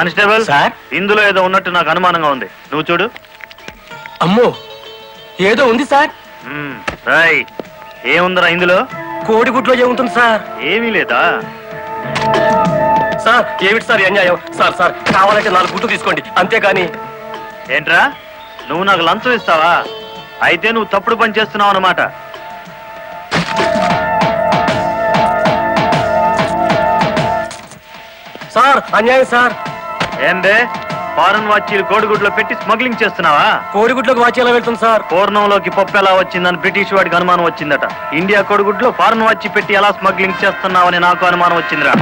Constable sir? ఇందులో ఏదో ఉన్నట్టు నాకు అనుమానంగా ఉంది, నువ్వు చూడు. అమ్మో, ఏదో ఉంది సార్. రాయ్, ఏముందిరా ఇందులో? కోడిగుడ్లో ఏముంటుంది సార్? ఏమీ లేదా? సార్ ఏమిటి సార్ ఈ అన్యాయం? సార్ సార్ కావాలంటే 4 గుడ్లు తీసుకోండి, అంతేగాని. ఏంట్రా, నువ్వు నాకు లంచం ఇస్తావా? అయితే నువ్వు తప్పుడు పని చేస్తున్నావు అన్నమాట. సార్ అన్యాయం సార్. ఏందే, ఫారెన్ వాచీలు కోడిగుడ్లో పెట్టి స్మగ్లింగ్ చేస్తున్నావా? కోడిగుడ్లోకి వాచ్ ఎలా వెళ్తుంది సార్? పూర్ణంలోకి పప్పు ఎలా వచ్చిందని బ్రిటిష్ వాడికి అనుమానం వచ్చిందట. ఇండియా కోడిగుడ్లో ఫారెన్ వాచీ పెట్టి ఎలా స్మగ్లింగ్ చేస్తున్నావని నాకు అనుమానం వచ్చిందిరా.